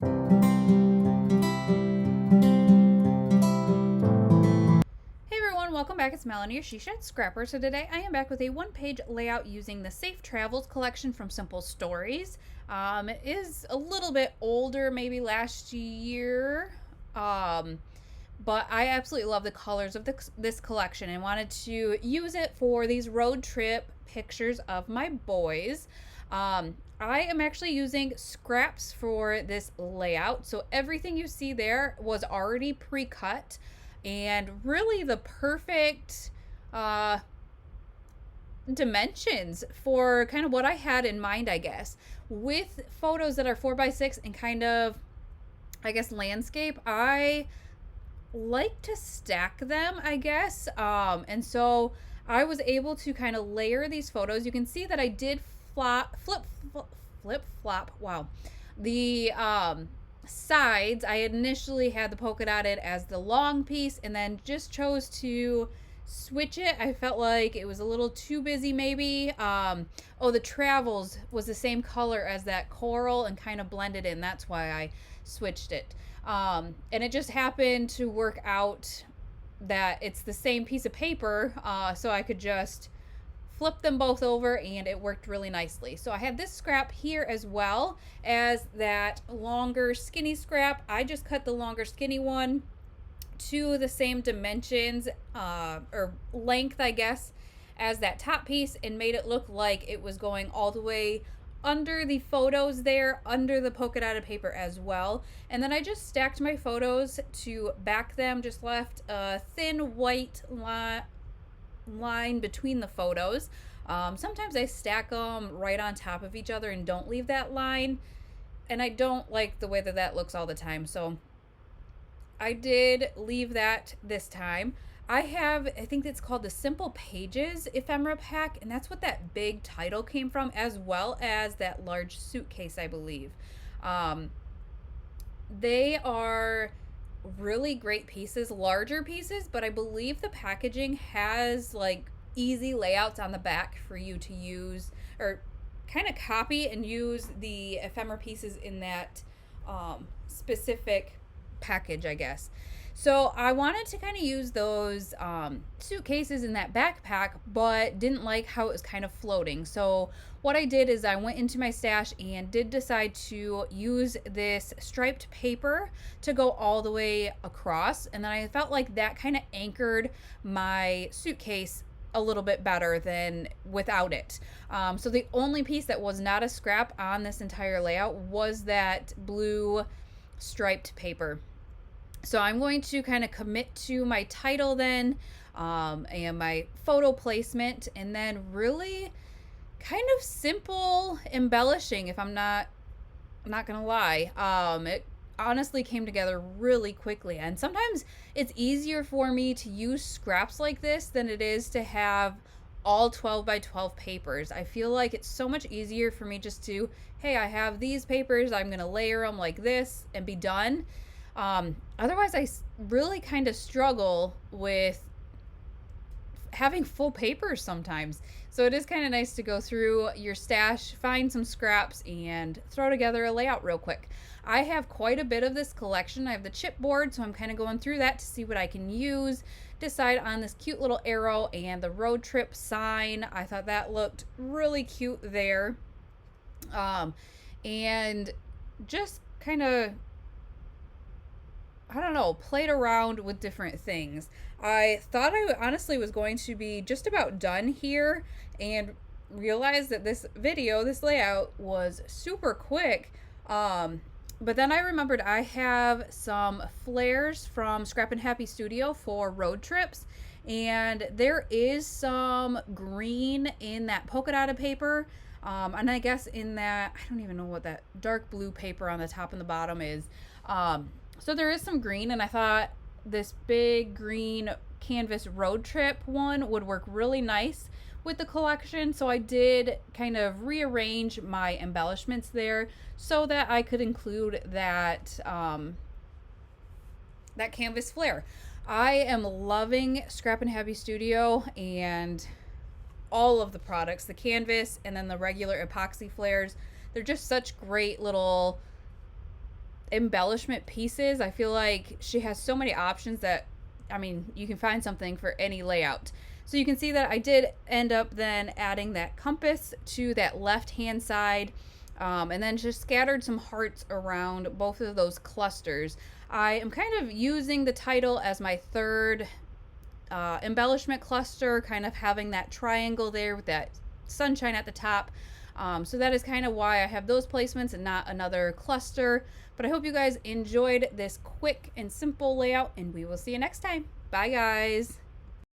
Hey everyone, welcome back. It's Melanie, your She Shed Scrapper. So today I am back with a one-page layout using the Safe Travels collection from Simple Stories. It is a little bit older, maybe last year, but I absolutely love the colors of this collection and wanted to use it for these road trip pictures of my boys. I am actually using scraps for this layout, so everything you see there was already pre-cut and really the perfect uh, dimensions for kind of what I had in mind, I guess. With photos that are 4x6 and kind of, I guess, landscape, I like to stack them, I guess. And so I was able to kind of layer these photos. You can see that I did flip flop. Wow. The sides, I initially had the polka dotted as the long piece and then just chose to switch it. I felt like it was a little too busy maybe. The travels was the same color as that coral and kind of blended in. That's why I switched it. And it just happened to work out that it's the same piece of paper, so I could just flip them both over and it worked really nicely. So I had this scrap here as well as that longer skinny scrap. I just cut the longer skinny one to the same dimensions or length, I guess, as that top piece and made it look like it was going all the way under the photos there, under the polka dotted paper as well. And then I just stacked my photos to back them, just left a thin white line between the photos. Sometimes I stack them right on top of each other and don't leave that line, and I don't like the way that looks all the time, so I did leave that this time. I think it's called the Simple Pages ephemera pack, and that's what that big title came from, as well as that large suitcase, I believe. They are really great pieces, larger pieces, but I believe the packaging has like easy layouts on the back for you to use or kind of copy and use the ephemera pieces in that specific package, I guess. So I wanted to kind of use those suitcases in that backpack, but didn't like how it was kind of floating. So what I did is I went into my stash and did decide to use this striped paper to go all the way across. And then I felt like that kind of anchored my suitcase a little bit better than without it. So the only piece that was not a scrap on this entire layout was that blue striped paper. So I'm going to kind of commit to my title then, and my photo placement, and then really kind of simple embellishing, if I'm not gonna lie. It honestly came together really quickly, and sometimes it's easier for me to use scraps like this than it is to have all 12 by 12 papers. I feel like it's so much easier for me just to, hey, I have these papers, I'm gonna layer them like this and be done. Otherwise, I really kind of struggle with having full papers sometimes. So it is kind of nice to go through your stash, find some scraps, and throw together a layout real quick. I have quite a bit of this collection. I have the chipboard, so I'm kind of going through that to see what I can use. Decide on this cute little arrow and the road trip sign. I thought that looked really cute there. And just kind of, I don't know, played around with different things. I thought I honestly was going to be just about done here and realized that this layout was super quick. But then I remembered I have some flares from Scrap and Happy Studio for road trips, and there is some green in that polka dotted paper. And I guess in that, I don't even know what that dark blue paper on the top and the bottom is. So there is some green, and I thought this big green canvas road trip one would work really nice with the collection. So I did kind of rearrange my embellishments there so that I could include that that canvas flare. I am loving Scrap and Happy Studio and all of the products, the canvas and then the regular epoxy flares. They're just such great little embellishment pieces. I feel like she has so many options that, I mean, you can find something for any layout. So you can see that I did end up then adding that compass to that left hand side, and then just scattered some hearts around both of those clusters. I am kind of using the title as my third embellishment cluster, kind of having that triangle there with that sunshine at the top. So that is kind of why I have those placements and not another cluster. But I hope you guys enjoyed this quick and simple layout, and we will see you next time. Bye, guys.